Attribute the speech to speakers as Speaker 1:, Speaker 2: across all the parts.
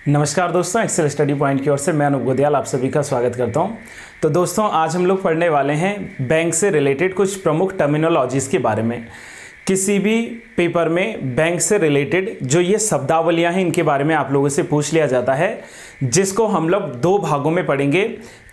Speaker 1: नमस्कार दोस्तों, Excel study point की ओर से मैं अनूप गोदियाल आप सभी का स्वागत करता हूं। तो दोस्तों, आज हम लोग पढ़ने वाले हैं बैंक से रिलेटेड कुछ प्रमुख टर्मिनोलॉजीज के बारे में। किसी भी पेपर में बैंक से रिलेटेड जो ये शब्दावलियां हैं इनके बारे में आप लोगों से पूछ लिया जाता है, जिसको हम लोग दो भागों में पढ़ेंगे।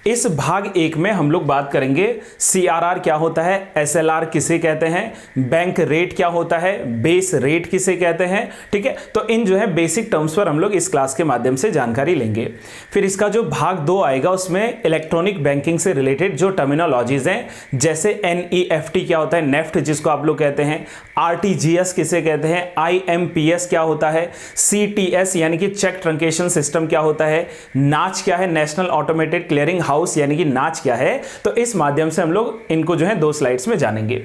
Speaker 1: इस भाग एक में हम लोग बात करेंगे CRR क्या होता है, SLR किसे कहते हैं, बैंक रेट क्या होता है, बेस रेट किसे कहते हैं। ठीक है, तो इन जो है बेसिक टर्म्स पर हम लोग इस क्लास के माध्यम से जानकारी लेंगे। फिर इसका जो भाग 2 आएगा उसमें इलेक्ट्रॉनिक बैंकिंग से रिलेटेड जो टर्मिनोलॉजीज हैं, जैसे NEFT क्या होता है, नेफ्ट जिसको आप लोग कहते हैं, RTGS किसे कहते हैं, IMPS क्या होता है, CTS यानी कि चेक ट्रंकेशन सिस्टम क्या होता है, नाच क्या है, नेशनल ऑटोमेटेड क्लियरिंग हाउस यानी कि नाच क्या है। तो इस माध्यम से हम लोग इनको जो है 2 स्लाइड्स में जानेंगे।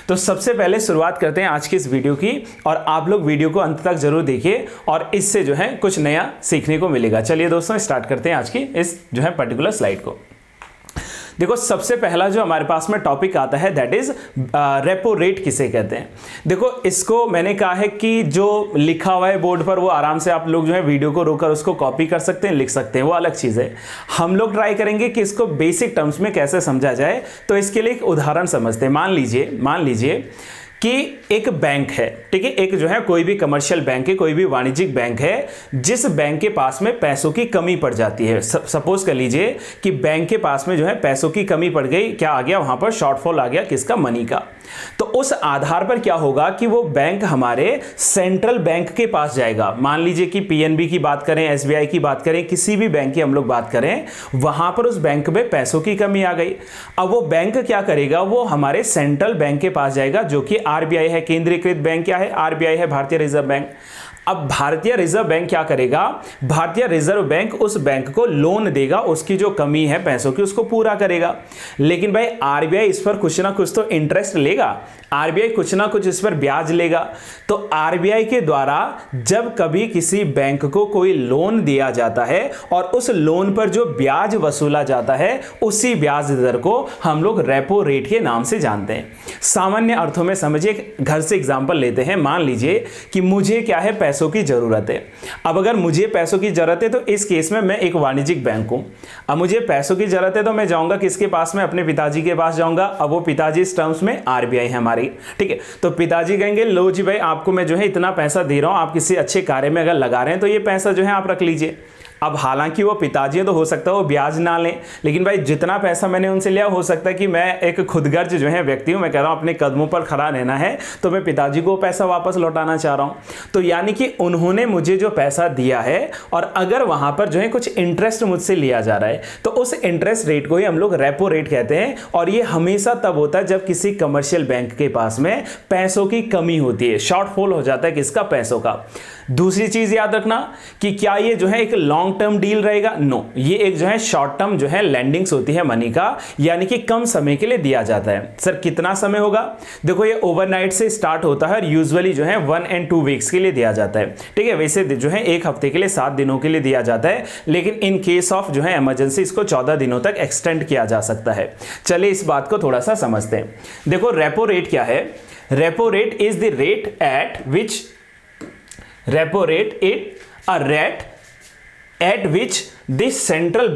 Speaker 1: तो सबसे पहले शुरुआत करते हैं आज की इस वीडियो की, और आप लोग वीडियो को अंत तक जरूर देखिए और इससे जो है कुछ नया सीखने को मिलेगा। चलिए दोस्तों, स्टार्ट करते हैं आज की इस जो है पर्टिकुलर स्लाइड को। देखो, सबसे पहला जो हमारे पास में टॉपिक आता है दैट इज रेपो रेट किसे कहते हैं। देखो, इसको मैंने कहा है कि जो लिखा हुआ है बोर्ड पर वो आराम से आप लोग जो है वीडियो को रोककर उसको कॉपी कर सकते हैं, लिख सकते हैं, वो अलग चीज है। हम लोग ट्राई करेंगे कि इसको बेसिक टर्म्स में कैसे समझा जाए। तो इसके लिए एक उदाहरण समझते हैं। मान लीजिए कि एक बैंक है, ठीक है, एक जो है कोई भी कमर्शियल बैंक है, कोई भी वाणिज्यिक बैंक है, जिस बैंक के पास में पैसों की कमी पड़ जाती है। सपोज कर लीजिए कि बैंक के पास में जो है पैसों की कमी पड़ गई, क्या आ गया वहां पर, शॉर्टफॉल आ गया किसका, मनी का। तो उस आधार पर क्या होगा कि वो बैंक हमारे सेंट्रल बैंक के पास जाएगा। मान लीजिए कि PNB की बात करें, SBI की बात करें, किसी भी बैंक की हम लोग बात करें, वहां पर उस बैंक में पैसों की कमी आ गई। अब वो बैंक क्या करेगा, वो हमारे सेंट्रल बैंक के पास जाएगा, जो कि RBI है, केंद्रीकृत बैंक क्या है, RBI है, भारतीय रिजर्व बैंक। अब भारतीय रिजर्व बैंक क्या करेगा, भारतीय रिजर्व बैंक उस बैंक को लोन देगा, उसकी जो कमी है पैसों की उसको पूरा करेगा। लेकिन भाई RBI इस पर कुछ ना कुछ तो इंटरेस्ट लेगा, RBI कुछ ना कुछ इस पर ब्याज लेगा। तो RBI के द्वारा जब कभी किसी बैंक को कोई लोन दिया जाता है और उस लोन पर जो ब्याज वसूला जाता है, उसी ब्याज दर को हम लोग रेपो रेट के नाम से जानते हैं। सामान्य अर्थों में समझिए, घर से एग्जांपल लेते हैं। मान लीजिए कि मुझे क्या है, पैसों की जरूरत है। अब अगर मुझे पैसों की जरूरत है तो इस केस में मैं एक वाणिज्यिक बैंक हूं। अब मुझे पैसों की जरूरत है तो मैं जाऊंगा किसके पास में, अपने पिताजी के पास जाऊंगा। अब वो पिताजी इस टर्म्स में RBI है हमारी, ठीक है। तो पिताजी कहेंगे, लो जी भाई, आपको मैं जो है इतना पैसा दे रहा हूं, आप किसी अच्छे कार्य में अगर लगा रहे हैं तो ये पैसा जो है आप रख लीजिए। अब हालांकि वो पिताजी है तो हो सकता है वो ब्याज ना लें, लेकिन भाई जितना पैसा मैंने उनसे लिया, हो सकता है कि मैं एक खुदगर्ज जो है व्यक्ति हूं, मैं कह रहा हूं अपने कदमों पर खड़ा रहना है, तो मैं पिताजी को पैसा वापस लौटाना चाह रहा हूं। तो यानी कि उन्होंने मुझे जो पैसा दिया है और अगर वहां पर जो है कुछ इंटरेस्ट मुझसे लिया जा रहा है, तो उस इंटरेस्ट रेट को ही हम लोग रेपो रेट कहते हैं। और ये हमेशा तब होता है जब किसी कमर्शियल बैंक के पास में पैसों की कमी होती है, शॉर्टफॉल हो जाता है किसका, पैसों का। दूसरी चीज याद रखना कि क्या ये जो है एक लॉन्ग टर्म डील रहेगा, नो, ये एक जो है शॉर्ट टर्म जो है लैंडिंग्स होती है मनी का, यानी कि कम समय के लिए दिया जाता है। सर कितना समय होगा, देखो ये ओवरनाइट से स्टार्ट होता है और यूजुअली जो है 1 and 2 वीक्स के लिए दिया जाता है, ठीक है। वैसे जो है 1 हफ्ते के लिए 7 दिनों के लिए दिया जाता है, लेकिन इन केस ऑफ जो है इमरजेंसी इसको 14 दिनों तक एक्सटेंड किया जा सकता है। चलिए इस बात को थोड़ा सा समझते हैं। देखो, रेपो रेट क्या है, repo rate is the rate at which repo rate it a rate at which this central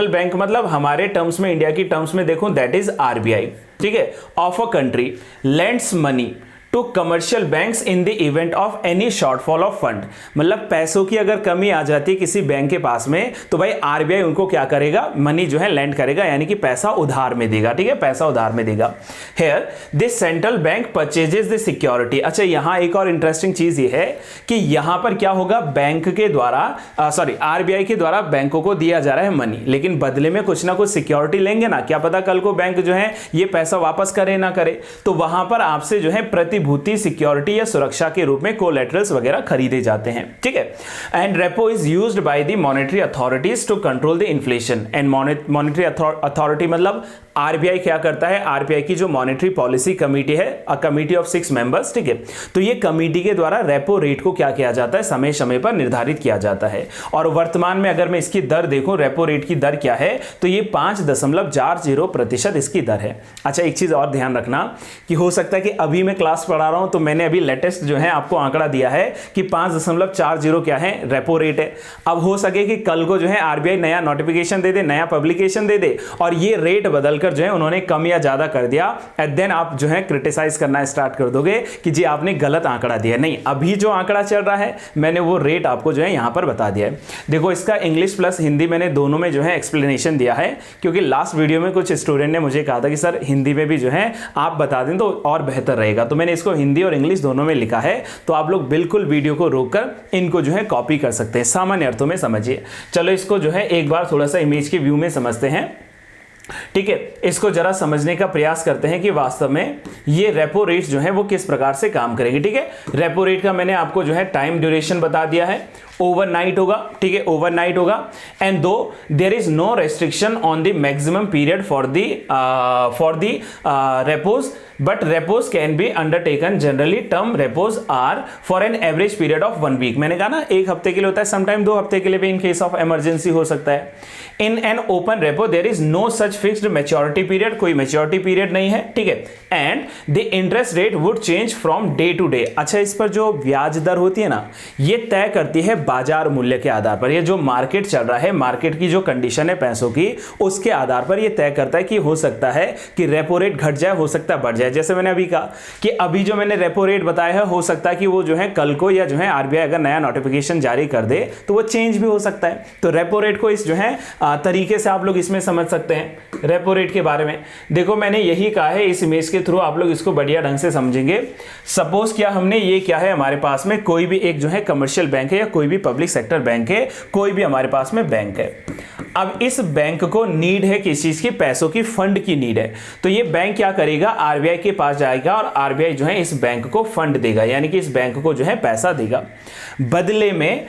Speaker 1: bank मतलब हमारे टर्म्स में, इंडिया की टर्म्स में देखो, दैट इज RBI, ठीक है, of a country lends money to commercial banks in the event of any shortfall of fund. मतलब पैसों की अगर कमी आ जाती है किसी बैंक के पास में, तो भाई RBI उनको क्या करेगा, मनी जो है लैंड करेगा, यानी कि पैसा उधार में देगा, ठीक है, पैसा उधार में देगा। Here this central bank purchases the security. अच्छा, यहां एक और इंटरेस्टिंग चीज ये है कि यहां पर क्या होगा, बैंक के द्वारा RBI के द्वारा बैंकों को दिया जा रहा है मनी, लेकिन बदले में कुछ ना कुछ सिक्योरिटी लेंगे ना, क्या पता कल को बैंक जो है ये पैसा वापस करे ना करे, तो वहां पर आपसे जो है प्रतिभूति सिक्योरिटी या सुरक्षा के रूप में कोलैटरल्स वगैरह खरीदे जाते हैं, ठीक है। And repo is used by the monetary authorities to control the inflation. And monetary authority मतलब आरबीआई क्या करता है, आरबीआई की जो मॉनेटरी पॉलिसी कमेटी है, अ कमेटी ऑफ 6 मेंबर्स, ठीक है, तो ये कमेटी के द्वारा रेपो रेट को क्या किया जाता है, समय समय पर निर्धारित किया जाता है। और वर्तमान में अगर मैं इसकी दर देखूं, रेपो रेट की दर क्या है, तो ये 5.40% इसकी दर है। अच्छा, एक चीज और ध्यान रखना कि हो सकता है कि अभी मैं क्लास पढ़ा रहा हूं तो मैंने अभी लेटेस्ट जो है आपको आंकड़ा दिया है कि 5.40 क्या है, रेपो रेट है। अब हो सके कि कल को जो है आरबीआई नया नोटिफिकेशन दे दे, नया पब्लिकेशन दे दे और ये रेट बदलकर जो है उन्होंने कम या ज्यादा कर दिया, एंड देन आप जो है क्रिटिसाइज करना स्टार्ट कर दोगे कि जी आपने गलत आंकड़ा दिया। नहीं, अभी जो आंकड़ा चल रहा है मैंने वो रेट आपको जो है यहां पर बता दिया है। देखो, इसका इंग्लिश प्लस हिंदी मैंने दोनों में जो है एक्सप्लेनेशन दिया है, क्योंकि लास्ट वीडियो में कुछ स्टूडेंट ने मुझे कहा था कि सर हिंदी में भी जो है आप बता दें तो और बेहतर रहेगा, तो मैंने इसको हिंदी और इंग्लिश दोनों में लिखा है। तो आप लोग बिल्कुल वीडियो को रोककर इनको जो है कॉपी कर सकते हैं, सामान्य अर्थों में समझिए। चलो इसको जो है एक बार थोड़ा सा इमेज के व्यू में समझते हैं, ठीक है। इसको जरा समझने का प्रयास करते हैं कि वास्तव में ये रेपो रेट जो है वो किस प्रकार से काम करेगी, ठीक है। रेपो रेट का मैंने आपको जो है टाइम ड्यूरेशन बता दिया है, ओवरनाइट होगा, ठीक है, ओवरनाइट होगा। And though there is no restriction on the maximum period for the repos, but repos can be undertaken generally, term repos are for an average period of 1 week. मैंने कहा ना 1 हफ्ते के लिए होता है, समटाइम 2 हफ्ते के लिए भी इन केस ऑफ इमरजेंसी हो सकता है। In an open repo there is no such fixed maturity period, कोई मैच्योरिटी पीरियड नहीं है, ठीक है। And the interest rate would change from day to day. अच्छा, इस पर जो ब्याज दर होती है ना, ये तय करती है बाजार मूल्य के आधार पर। ये जो मार्केट चल रहा है, मार्केट की जो कंडीशन है पैसों की, उसके आधार पर ये तय करता है कि हो सकता है कि रेपो रेट घट जाए, हो सकता है बढ़ जाए। जैसे मैंने अभी कहा कि अभी जो मैंने रेपो रेट बताया है, हो सकता है कि वो जो है कल को या जो है आरबीआई अगर नया नोटिफिकेशन जारी कर दे तो वो चेंज भी हो सकता है। तो रेपो रेट को इस जो है तरीके से आप लोग इसमें समझ सकते हैं। रेपो रेट के बारे में देखो, मैंने यही कहा है, इस इमेज के थ्रू आप लोग इसको बढ़िया ढंग से समझेंगे। सपोज क्या हमने ये क्या है, हमारे पास में कोई भी एक जो है कमर्शियल बैंक है या कोई भी पब्लिक सेक्टर बैंक है, कोई भी हमारे पास में बैंक है। अब इस बैंक को नीड है किस चीज की, पैसों की, फंड की नीड है। तो ये बैंक क्या करेगा, आरबीआई के पास जाएगा और आरबीआई जो है इस बैंक को फंड देगा, यानी कि इस बैंक को जो है पैसा देगा। बदले में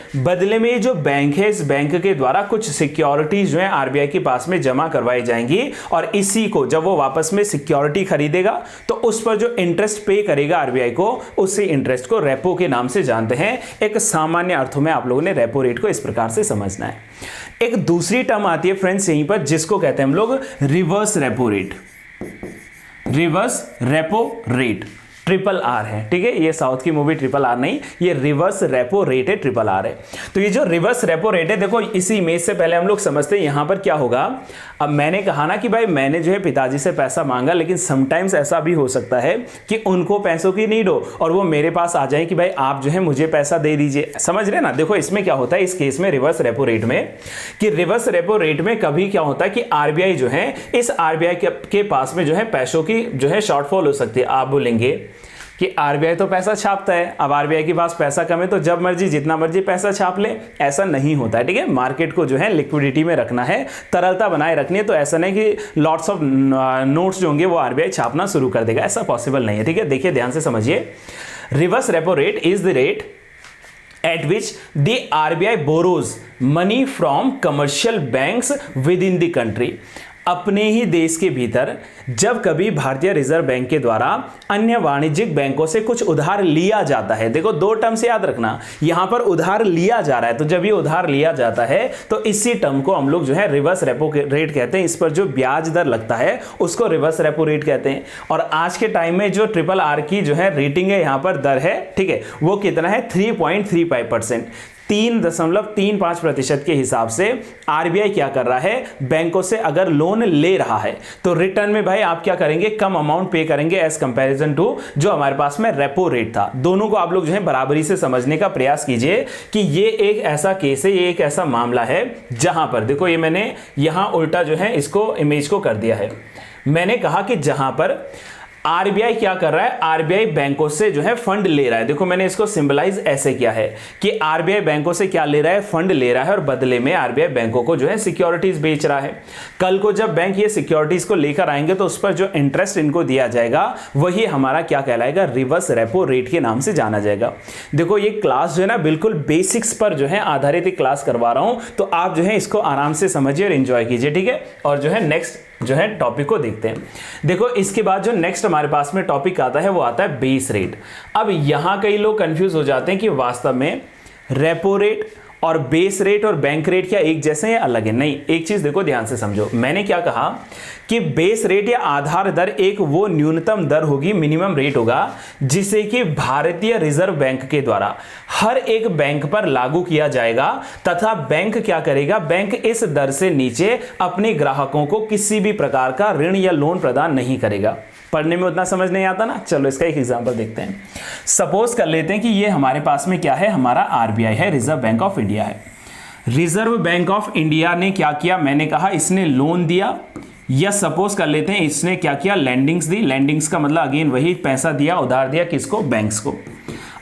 Speaker 1: ये जो बैंक है, इस बैंक के द्वारा कुछ सिक्योरिटीज जो है आरबीआई के पास में जमा करवाई जाएंगी और इसी को जब वो वापस में सिक्योरिटी खरीदेगा तो उस पर जो इंटरेस्ट पे करेगा आरबीआई को, उसी इंटरेस्ट को रेपो के नाम से जानते हैं। एक सामान्य अर्थों में आप लोगों ने रेपो रेट को इस प्रकार से समझना है। एक दूसरी टर्म आती है फ्रेंड्स यहीं पर, जिसको कहते हैं हम लोग reverse repo rate. Reverse repo rate RRR है, ठीक है। ये साउथ की मूवी RRR नहीं, ये रिवर्स रेपो रेट है, RRR है। तो ये जो रिवर्स रेपो रेट है, देखो इसी इमेज से पहले हम लोग समझते हैं यहां पर क्या होगा। अब मैंने कहा ना कि भाई मैंने जो है पिताजी से पैसा मांगा, लेकिन समटाइम्स ऐसा भी हो सकता है कि उनको पैसों की नीड हो और वो मेरे पास आ जाए कि भाई आप जो है मुझे पैसा दे दीजिए, समझ रहे ना। देखो इसमें क्या होता है इस केस में रिवर्स रेपो रेट में, कि रिवर्स रेपो रेट में कभी क्या होता है कि आरबीआई जो है, इस आरबीआई के पास में जो है पैसों की जो है शॉर्टफॉल हो सकती है। आप बोलेंगे कि आरबीआई तो पैसा छापता है, अब आरबीआई के पास पैसा कम है तो जब मर्जी जितना मर्जी पैसा छाप ले, ऐसा नहीं होता है, ठीक है। मार्केट को जो है लिक्विडिटी में रखना है, तरलता बनाए रखनी है। तो ऐसा नहीं कि लॉट्स ऑफ नोट्स जो होंगे वो आरबीआई छापना शुरू कर देगा, ऐसा पॉसिबल नहीं है, ठीक है। देखिए ध्यान से समझिए, reverse repo rate is the rate at which the RBI borrows money from commercial banks within the country। अपने ही देश के भीतर जब कभी भारतीय रिजर्व बैंक के द्वारा अन्य वाणिज्यिक बैंकों से कुछ उधार लिया जाता है, देखो दो टर्म से याद रखना, यहां पर उधार लिया जा रहा है, तो जब ये उधार लिया जाता है तो इसी टर्म को हम लोग जो है रिवर्स रेपो रेट कहते हैं। इस पर जो ब्याज दर लगता है उसको रिवर्स रेपो रेट कहते हैं। और आज के टाइम में जो RRR की जो है रेटिंग है, यहां पर दर है, ठीक है, वो कितना है 3.35%, 3.35% के हिसाब से आरबीआई क्या कर रहा है, बैंकों से अगर लोन ले रहा है तो रिटर्न में भाई आप क्या करेंगे, कम अमाउंट पे करेंगे एज कंपैरिजन टू जो हमारे पास में रेपो रेट था। दोनों को आप लोग जो है बराबरी से समझने का प्रयास कीजिए कि ये एक ऐसा केस है, ये एक ऐसा मामला है जहां पर देखो, ये मैंने यहां उल्टा जो है इसको इमेज को कर दिया है। मैंने कहा कि जहां पर आरबीआई क्या कर रहा है, आरबीआई बैंकों से जो है फंड ले रहा है। देखो मैंने इसको सिंबलाइज ऐसे किया है कि आरबीआई बैंकों से क्या ले रहा है, फंड ले रहा है, और बदले में आरबीआई बैंकों को जो है सिक्योरिटीज बेच रहा है। कल को जब बैंक ये सिक्योरिटीज को लेकर आएंगे तो उस पर जो इंटरेस्ट इनको दिया जाएगा वही हमारा क्या कहलाएगा, रिवर्स रेपो रेट के नाम से जाना जाएगा। देखो ये क्लास जो है ना बिल्कुल बेसिक्स पर जो है आधारित क्लास करवा रहा हूं, तो आप जो है इसको आराम से समझिए और एंजॉय कीजिए, ठीक है। और जो है नेक्स्ट जो है टॉपिक को देखते हैं। देखो इसके बाद जो नेक्स्ट हमारे पास में टॉपिक आता है वो आता है बेस रेट। अब यहां कई लोग कंफ्यूज हो जाते हैं कि वास्तव में रेपो रेट और बेस रेट और बैंक रेट क्या एक जैसे हैं या अलग है? नहीं, एक चीज देखो ध्यान से समझो। मैंने क्या कहा कि बेस रेट या आधार दर एक वो न्यूनतम दर होगी, मिनिमम रेट होगा, जिसे कि भारतीय रिजर्व बैंक के द्वारा हर एक बैंक पर लागू किया जाएगा तथा बैंक क्या करेगा, बैंक इस दर से नीचे अपने ग्राहकों को किसी भी प्रकार का ऋण या लोन प्रदान नहीं करेगा। पढ़ने में उतना समझ नहीं आता ना, चलो इसका एक एग्जांपल देखते हैं। सपोज कर लेते हैं कि ये हमारे पास में क्या है, हमारा आरबीआई है, रिजर्व बैंक ऑफ इंडिया है। रिजर्व बैंक ऑफ इंडिया ने क्या किया, मैंने कहा इसने लोन दिया, या सपोज कर लेते हैं इसने क्या किया, लैंडिंग्स दी। लैंडिंग्स का मतलब अगेन वही, पैसा दिया, उधार दिया, किसको, बैंक्स को।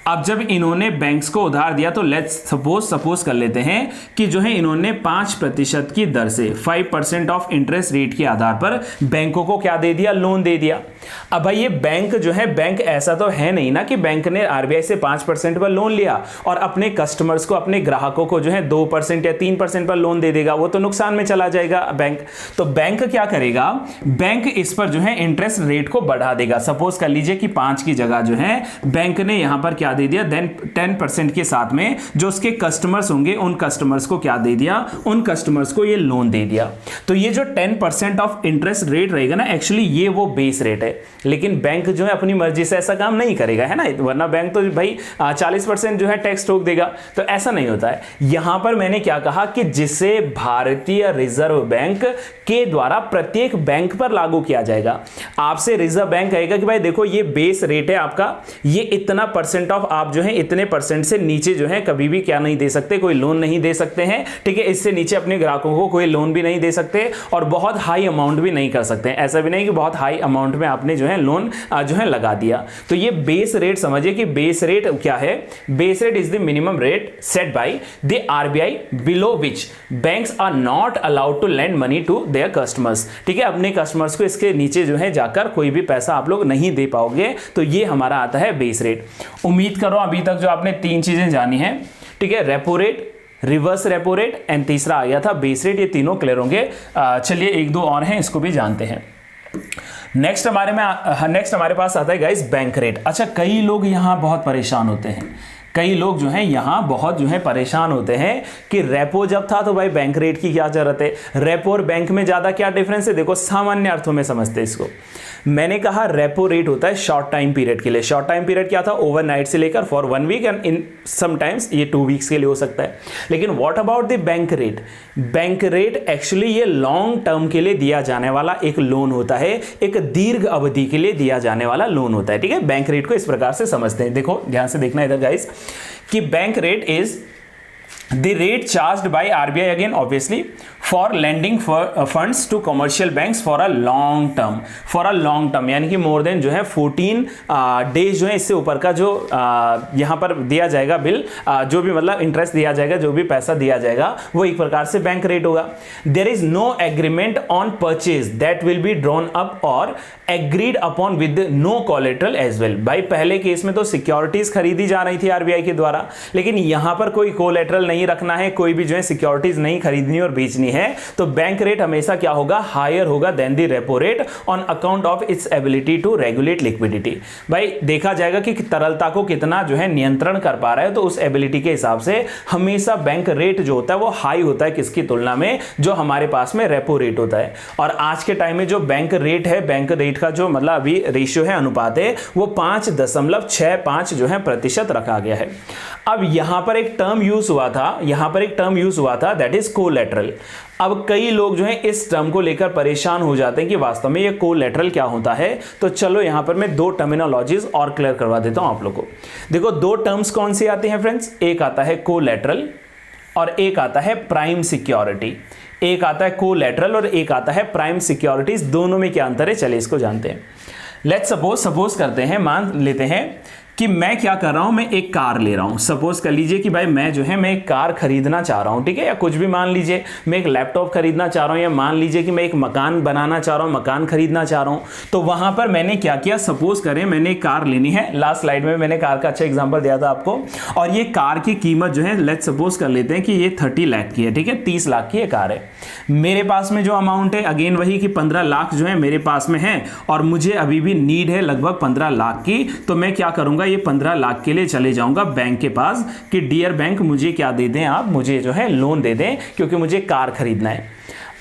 Speaker 1: अब जब इन्होंने बैंक्स को उधार दिया तो लेट्स सपोज कर लेते हैं कि जो है इन्होंने 5% की दर से 5% ऑफ इंटरेस्ट रेट के आधार पर बैंकों को क्या दे दिया, लोन दे दिया। अब भाई ये बैंक जो है, बैंक ऐसा तो है नहीं ना कि बैंक ने आरबीआई से 5% पर लोन लिया और अपने कस्टमर्स को, अपने ग्राहकों को जो है 2% या 3% पर लोन दे देगा, वो तो नुकसान में चला जाएगा बैंक। तो बैंक क्या करेगा, बैंक इस पर जो है इंटरेस्ट रेट को बढ़ा देगा। सपोज कर लीजिए कि 5 की जगह जो है बैंक ने यहां पर क्या दे दिया, देन 10% के साथ में जो उसके कस्टमर्स होंगे उन कस्टमर्स को क्या दे दिया, उन कस्टमर्स को ये लोन दे दिया। तो ये जो 10% ऑफ इंटरेस्ट रेट रहेगा ना, एक्चुअली ये वो बेस रेट है। लेकिन बैंक जो है अपनी मर्जी से ऐसा काम नहीं करेगा, है ना, वरना बैंक तो भाई 40% जो है टैक्स ठोक देगा। तो ऐसा नहीं होता है। यहां पर मैंने क्या कहा कि जिसे भारतीय रिजर्व बैंक के द्वारा प्रत्येक बैंक पर लागू किया जाएगा। आपसे रिजर्व बैंक कहेगा कि भाई देखो ये बेस रेट है आपका, ये इतना परसेंट ऑफ, आप जो है इतने परसेंट से नीचे जो है कभी भी क्या नहीं दे सकते, कोई लोन नहीं दे सकते हैं, ठीक है। इससे नीचे अपने ग्राहकों को कोई लोन भी नहीं दे सकते और बहुत हाई अमाउंट भी नहीं कर सकते हैं। ऐसा भी नहीं कि बहुत हाई अमाउंट में आपने जो है लोन जो है लगा दिया। तो ये बेस रेट समझिए कि बेस रेट क्या है, base rate is the minimum rate set by the RBI below which banks are not allowed to lend money to their customers, ठीक है। अपने कस्टमर्स को इसके नीचे जो है जाकर कोई भी पैसा आप लोग नहीं दे पाओगे। तो ये हमारा आता है बेस रेट। उम्मीद करो अभी तक जो आपने 3 चीजें जानी है, ठीक है, repo rate, reverse repo rate and तीसरा आ गया था बेस रेट, ये तीनों क्लियर होंगे। चलिए 1-2 और हैं, इसको भी जानते हैं। नेक्स्ट हमारे पास आता है गाइस बैंक रेट। अच्छा, कई लोग यहां बहुत परेशान होते हैं, कई लोग जो हैं यहां बहुत जो है परेशान होते हैं कि रेपो जब था तो भाई बैंक रेट की क्या जरूरत है, रेपो और बैंक में ज्यादा क्या डिफरेंस है। देखो सामान्य अर्थों में समझते हैं इसको। मैंने कहा रेपो रेट होता है शॉर्ट टाइम पीरियड के लिए। शॉर्ट टाइम पीरियड क्या था, ओवरनाइट से लेकर for 1 week and in sometimes ये 2 वीक्स के लिए हो सकता है। लेकिन what about the bank rate, bank rate actually ये लॉन्ग टर्म के लिए दिया जाने वाला एक लोन होता है, एक दीर्घ अवधि के लिए दिया जाने वाला लोन होता है, ठीक है। बैंक रेट को इस प्रकार से समझते हैं। देखो ध्यान से देखना इधर गाइस कि bank rate is the rate charged by RBI again obviously for lending funds to commercial banks for a long term यानी कि मोर देन जो है 14 डेज जो है, इससे ऊपर का जो यहां पर दिया जाएगा बिल, जो भी मतलब इंटरेस्ट दिया जाएगा, जो भी पैसा दिया जाएगा, वो एक प्रकार से बैंक रेट होगा। There is no agreement on purchase that will be drawn up और agreed upon with no collateral as well. भाई पहले केस में तो सिक्योरिटीज खरीदी जा रही थी आरबीआई के द्वारा, लेकिन यहां पर कोई कोलेटरल नहीं रखना है, कोई भी जो है सिक्योरिटीज नहीं खरीदनी और बेचनी है। तो बैंक रेट हमेशा क्या होगा, हायर होगा then the repo rate on account of its ability to regulate liquidity. भाई देखा जाएगा कि तरलता को कितना जो है नियंत्रण कर पा रहा है, तो उस एबिलिटी के हिसाब से हमेशा बैंक रेट जो होता है वो हाई होता है, किसकी तुलना में, जो हमारे पास में रेपो रेट होता है। और आज के टाइम में जो बैंक रेट है, बैंक रेट का जो मतलब अभी रेशियो है, अनुपात है, वो 5.65 जो है प्रतिशत रखा गया है। अब यहां पर एक टर्म यूज हुआ था दैट इज कोलेटरल। अब कई लोग जो है इस टर्म को लेकर परेशान हो जाते हैं कि वास्तव में ये कोलेटरल क्या होता है। तो चलो यहां पर मैं 2 टर्मिनोलॉजीज और क्लियर करवा देता हूं आप लोगों को। देखो 2 टर्म्स कौन से आते हैं फ्रेंड्स, एक आता है कोलेटरल और एक आता है प्राइम सिक्योरिटी। एक आता है कोलेटरल और एक आता है प्राइम सिक्योरिटीज। दोनों में क्या अंतर है, चलिए इसको जानते हैं। लेट्स सपोज करते हैं, मान लेते हैं कि मैं क्या कर रहा हूं, मैं एक कार ले रहा हूं। सपोज कर लीजिए कि भाई मैं जो है मैं एक कार खरीदना चाह रहा हूं, ठीक है, या कुछ भी मान लीजिए मैं एक लैपटॉप खरीदना चाह रहा हूं, या मान लीजिए कि मैं एक मकान बनाना चाह रहा हूं, मकान खरीदना चाह रहा हूं। तो वहां पर मैंने क्या किया, सपोज करें मैंने एक कार लेनी है। लास्ट स्लाइड में मैंने कार का अच्छा एग्जांपल दिया था आपको, और ये कार की कीमत जो है लेट्स सपोज कर लेते हैं कि ये 30 लाख की है, ठीक है, 30 लाख की ये कार है। मेरे पास में जो अमाउंट है अगेन वही कि 15 लाख जो है मेरे पास में है, और मुझे अभी भी नीड है लगभग 15 लाख की। तो मैं क्या करूंगा, ये 15 लाख के लिए चले जाऊंगा बैंक के पास कि डियर बैंक मुझे क्या दे दें, आप मुझे जो है लोन दे दें, क्योंकि मुझे कार खरीदना है।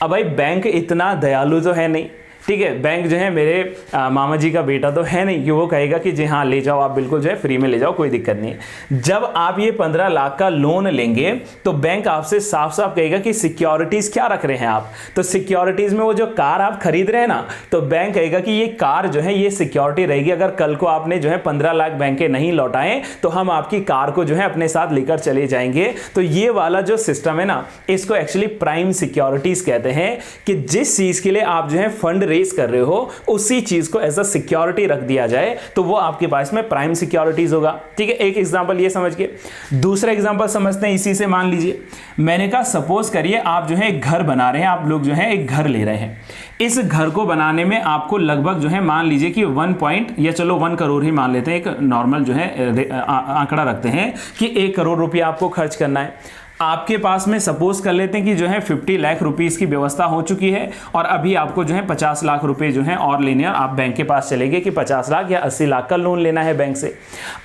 Speaker 1: अब भाई बैंक इतना दयालु तो है नहीं, ठीक है, बैंक जो है मेरे मामा जी का बेटा तो है नहीं कि वो कहेगा कि जी हाँ ले जाओ, आप बिल्कुल जो है फ्री में ले जाओ, कोई दिक्कत नहीं है। जब आप ये 15 लाख का लोन लेंगे तो बैंक आपसे साफ साफ कहेगा कि सिक्योरिटीज क्या रख रहे हैं आप। तो सिक्योरिटीज में वो जो कार आप खरीद रहे हैं ना, तो बैंक कहेगा कि ये कार जो है ये सिक्योरिटी रहेगी, अगर कल को आपने जो है 15 लाख बैंक के नहीं लौटाए तो हम आपकी कार को जो है अपने साथ लेकर चले जाएंगे। तो ये वाला जो सिस्टम है ना, इसको एक्चुअली प्राइम सिक्योरिटीज कहते हैं, कि जिस चीज के लिए आप जो है फंड रेस कर रहे हो उसी चीज को एज अ सिक्योरिटी रख दिया जाए तो वो आपके पास में प्राइम सिक्योरिटीज होगा। ठीक है, एक एग्जांपल ये समझ के दूसरा एग्जांपल समझते हैं इसी से। मान लीजिए मैंने कहा सपोज करिए आप जो है एक घर बना रहे हैं, आप लोग जो है एक घर ले रहे हैं। इस घर को बनाने में आपको लगभग जो है मान लीजिए कि 1 करोड़ ही मान लेते हैं, एक नॉर्मल जो है आंकड़ा रखते हैं कि 1 करोड़ रुपया आपको खर्च करना है। आपके पास में सपोज कर लेते हैं कि जो है 50 लाख रुपीस की व्यवस्था हो चुकी है, और अभी आपको जो है 50 लाख रुपए जो है और लेने हैं। आप बैंक के पास चले गए कि 50 लाख या 80 लाख का लोन लेना है बैंक से।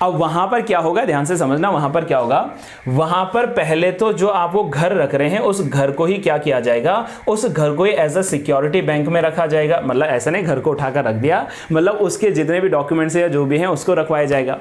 Speaker 1: अब वहां पर क्या होगा, ध्यान से समझना, वहां पर क्या होगा, वहां पर पहले तो जो आप वो घर रख रहे हैं उस घर को ही क्या किया जाएगा, उस घर को ही एज अ सिक्योरिटी बैंक में रखा जाएगा। मतलब ऐसा नहीं घर को उठाकर रख दिया, मतलब उसके जितने भी डॉक्यूमेंट्स या जो भी हैं उसको रखवाया जाएगा।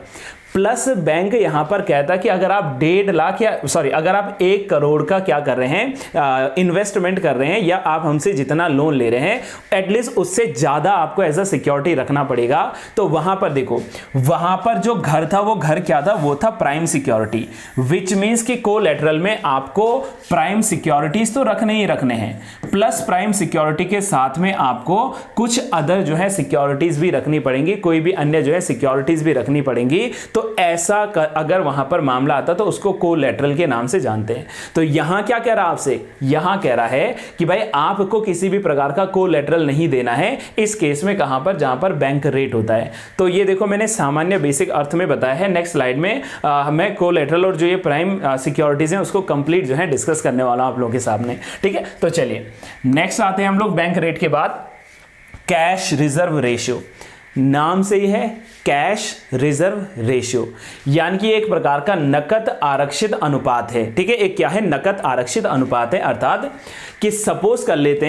Speaker 1: प्लस बैंक यहां पर कहता है कि अगर आप 1.5 लाख या अगर आप 1 करोड़ का क्या कर रहे हैं, इन्वेस्टमेंट कर रहे हैं, या आप हमसे जितना लोन ले रहे हैं एटलीस्ट उससे ज्यादा आपको एज अ सिक्योरिटी रखना पड़ेगा। तो वहां पर देखो, वहां पर जो घर था वो घर क्या था, वो था प्राइम सिक्योरिटी, विच मींस कि कोलैटरल में आपको प्राइम सिक्योरिटीज तो रखने ही रखने हैं, प्लस प्राइम सिक्योरिटी के साथ में आपको कुछ अदर जो है सिक्योरिटीज भी रखनी पड़ेंगी, कोई भी अन्य जो है सिक्योरिटीज भी रखनी पड़ेंगी। तो ऐसा अगर वहां पर मामला आता तो उसको कोलैटरल के नाम से जानते हैं। तो यहां क्या कह रहा है आपसे, यहां कह रहा है कि भाई आपको किसी भी प्रकार का कोलैटरल नहीं देना है इस केस में, कहां पर, जहां पर बैंक रेट होता है। तो ये देखो मैंने सामान्य बेसिक अर्थ में बताया है। नेक्स्ट स्लाइड में मैं कोलैटरल और जो ये प्राइम सिक्योरिटीज हैं उसको कंप्लीट जो है डिस्कस करने वाला हूं आप लोगों के सामने। ठीक है, तो चलिए नेक्स्ट आते हैं हम लोग बैंक रेट के बाद कैश रिजर्व रेशियो। नाम से ही है कैश रिजर्व रेशियो, यानी कि एक प्रकार का नकद आरक्षित अनुपात है। ठीक है, एक क्या है, नकद आरक्षित अनुपात है। अर्थात कि सपोज कर लेते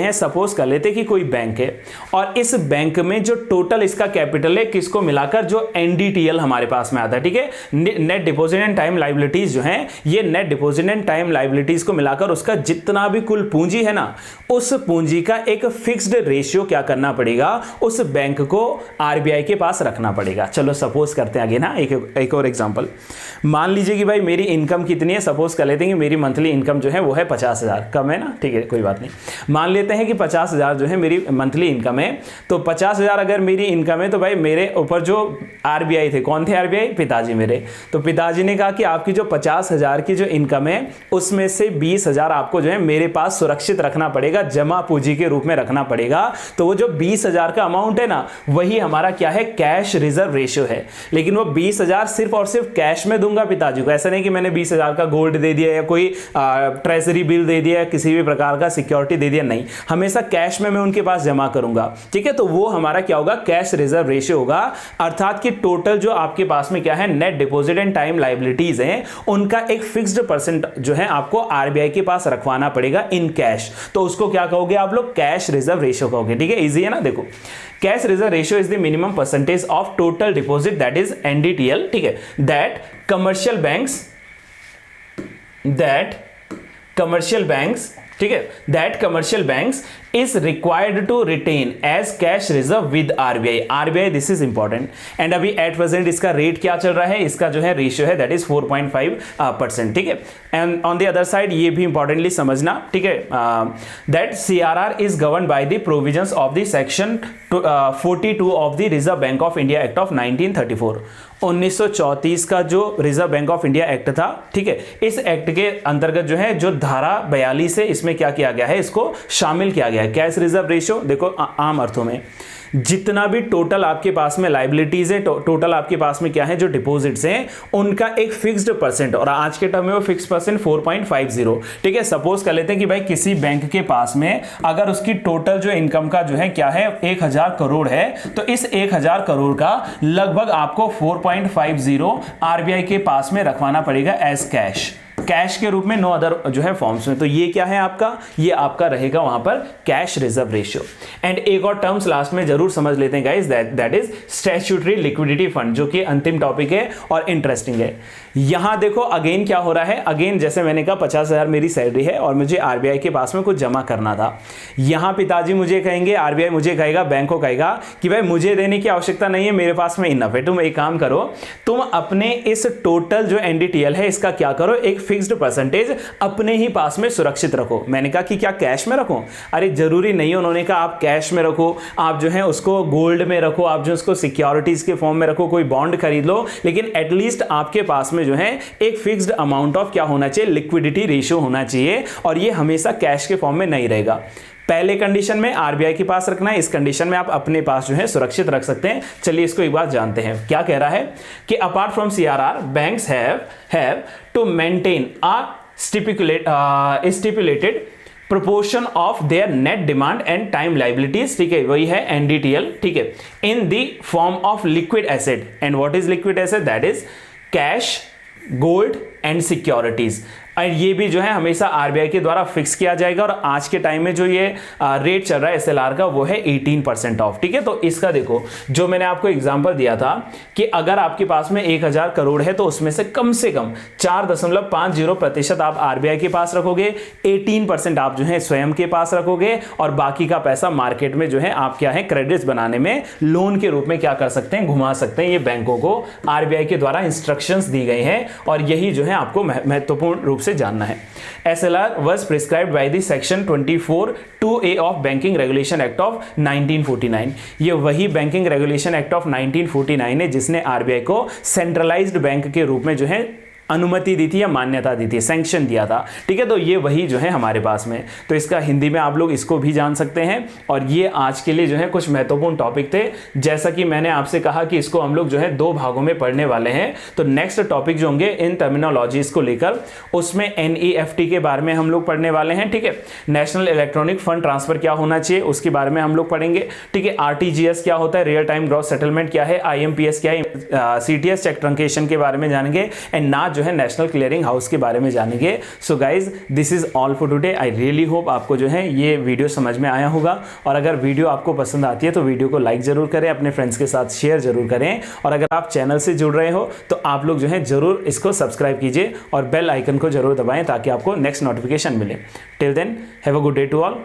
Speaker 1: हैं कि कोई बैंक है और इस बैंक में जो टोटल इसका कैपिटल है किसको मिलाकर, जो एनडीटीएल हमारे पास में आता है, ठीक है, net deposit and time liabilities जो है, ये net deposit and time liabilities को मिलाकर उसका जितना भी कुल पूंजी है ना, उस पूंजी का एक फिक्स्ड रेशियो क्या करना पड़ेगा, उस बैंक को आरबीआई के पास रखना पड़ेगा। चलो सपोज करते हैं आगे ना एक और एग्जांपल। मान लीजिए कि भाई मेरी इनकम कितनी है, सपोज कर लेते हैं कि मेरी मंथली इनकम जो है वो है 50,000, कम है ना, ठीक है कोई बात नहीं। मान लेते हैं कि 50,000 जो है मेरी मंथली इनकम है। तो 50,000 अगर मेरी इनकम है तो भाई मेरे ऊपर जो आरबीआई थे, कौन थे आरबीआई, पिताजी मेरे। तो पिताजी ने कहा कि आपकी जो 50,000 की जो इनकम है उसमें से 20,000 आपको जो है मेरे पास सुरक्षित रखना पड़ेगा, जमा पूंजी के रूप में रखना पड़ेगा। तो वो जो 20,000 का अमाउंट है ना, वही हमारा क्या है, कैश रिजर्व रेशियो है। लेकिन वो 20,000 सिर्फ और सिर्फ कैश में दूंगा पिताजी को, ऐसा नहीं कि मैंने 20,000 का गोल्ड दे दिया या कोई ट्रेजरी बिल दे दिया या किसी भी प्रकार का सिक्योरिटी दे दिया, नहीं, हमेशा कैश में मैं उनके पास जमा करूंगा। ठीक है, तो वो हमारा क्या होगा, कैश रिजर्व रेशियो होगा। अर्थात कि टोटल जो आपके पास में क्या है, net deposit and time liabilities हैं, उनका एक फिक्स्ड परसेंट जो है आपको आरबीआई के पास रखवाना पड़ेगा इन कैश। तो उसको क्या कहोगे आप लोग, कैश रिजर्व रेशियो कहोगे। ठीक है, इजी है ना। देखो cash reserve ratio is the minimum percentage of total deposit that is NDTL, ठीक है, दैट कमर्शियल बैंक्स, ठीक है, that commercial banks is required to retain as cash reserve with RBI, this is important। And अभी at present इसका rate क्या चल रहा है, इसका जो है रेशियो है दैट इज 4.5%, ठीक है। And on the other side ये भी इंपॉर्टेंटली समझना, ठीक है, that CRR is govern by the provisions of the section 42 of the reserve bank of India act of 1934। 1934 का जो reserve bank of India act था, ठीक है, इस एक्ट के अंतर्गत जो है जो धारा 42 है इसमें क्या किया गया है, इसको शामिल किया गया है। कैश रिजर्व रेशियो देखो आम अर्थों में जितना भी टोटल आपके पास में लाइबिलिटीज है, टोटल आपके पास में क्या है जो डिपॉजिट्स हैं, उनका एक फिक्स्ड परसेंट, और आज के टर्म में वो फिक्स परसेंट 4.50, ठीक है। सपोज कर लेते हैं कि भाई किसी बैंक के पास में अगर उसकी टोटल जो इनकम का जो है क्या है 1000 करोड़ है, तो इस 1000 करोड़ का लगभग आपको 4.50 RBI के पास में रखवाना पड़ेगा एज कैश के रूप में, नो अदर जो है फॉर्म्स में। तो ये क्या है आपका, ये आपका रहेगा वहां पर कैश रिजर्व रेशियो। एंड एक और टर्म्स लास्ट में जरूर समझ लेते हैं guys, that is statutory liquidity fund, जो कि अंतिम टॉपिक है और इंटरेस्टिंग है। यहां देखो अगेन क्या हो रहा है, अगेन जैसे मैंने कहा 50,000 मेरी सैलरी है और मुझे RBI के पास में कुछ जमा करना था। यहां पिताजी मुझे कहेंगे, RBI मुझे कहेगा, बैंक को कहेगा कि भाई मुझे देने की आवश्यकता नहीं है, मेरे पास में इनफ है। तुम एक काम करो, तुम अपने इस टोटल जो NDTL है इसका क्या करो, एक फिक्स्ड परसेंटेज अपने ही पास में सुरक्षित रखो। मैंने कहा कि क्या कैश में रखो, अरे जरूरी नहीं है। उन्होंने कहा आप कैश में रखो, आप जो है उसको गोल्ड में रखो, आप जो उसको सिक्योरिटीज के फॉर्म में रखो, कोई बॉन्ड खरीद लो, लेकिन एटलीस्ट आपके पास में जो है एक फिक्स्ड अमाउंट ऑफ क्या होना चाहिए, लिक्विडिटी रेशियो होना चाहिए, और ये हमेशा कैश के फॉर्म में नहीं रहेगा। पहले कंडीशन में RBI के पास रखना है, इस कंडीशन में आप अपने पास जो है सुरक्षित रख सकते हैं। चलिए इसको एक बार जानते हैं, क्या कह रहा है कि apart from CRR banks have to maintain a stipulated proportion of their net demand and time liabilities, ठीक है, वही है NDTL, ठीक है, in the form of liquid asset। and what is liquid asset? that is cash, gold and securities। और ये भी जो है हमेशा RBI के द्वारा फिक्स किया जाएगा, और आज के टाइम में जो ये रेट चल रहा है SLR का वो है 18% ऑफ, ठीक है। तो इसका देखो जो मैंने आपको एग्जांपल दिया था कि अगर आपके पास में 1000 करोड़ है तो उसमें से कम 4.50% आप RBI के पास रखोगे, 18% आप जो है स्वयं के पास रखोगे, और बाकी का पैसा मार्केट में जो है आप क्या है क्रेडिट्स बनाने में लोन के रूप में क्या कर सकते हैं, घुमा सकते हैं। ये बैंकों को RBI के द्वारा इंस्ट्रक्शंस दी गई हैं, और यही जो है आपको महत्वपूर्ण रूप से जानना है। SLR was prescribed by the section 24(2)(a) of Banking Regulation Act of 1949। ये वही बैंकिंग रेगुलेशन एक्ट ऑफ 1949 है जिसने RBI को सेंट्रलाइज्ड बैंक के रूप में जो है अनुमति दी थी या मान्यता दी थी, सैंक्शन दिया था, ठीक है। तो ये वही जो है हमारे पास में, तो इसका हिंदी में आप लोग इसको भी जान सकते हैं। और ये आज के लिए जो है कुछ महत्वपूर्ण टॉपिक थे। जैसा कि मैंने आपसे कहा कि इसको हम लोग जो है 2 भागों में पढ़ने वाले हैं। तो नेक्स्ट टॉपिक जो होंगे इन टर्मिनोलॉजीज को लेकर, उसमें NEFT के बारे में हम लोग पढ़ने वाले हैं, ठीक है। नेशनल इलेक्ट्रॉनिक फंड ट्रांसफर क्या होना चाहिए उसके बारे में हम लोग पढ़ेंगे, ठीक है। RTGS क्या होता है, रियल टाइम ग्रॉस सेटलमेंट क्या है, IMPS क्या है, CTS चेक ट्रंकेशन के बारे में जानेंगे, एंड ना जो है नेशनल क्लियरिंग हाउस के बारे में जानेंगे। So guys this is all for today. I really hope आपको जो है ये वीडियो समझ में आया होगा, और अगर वीडियो आपको पसंद आती है तो वीडियो को लाइक जरूर करें, अपने फ्रेंड्स के साथ शेयर जरूर करें, और अगर आप चैनल से जुड़ रहे हो तो आप लोग जो है जरूर इसको सब्सक्राइब कीजिए और बेल आइकन को जरूर दबाएं ताकि आपको नेक्स्ट नोटिफिकेशन मिले। Till then have a good day to all.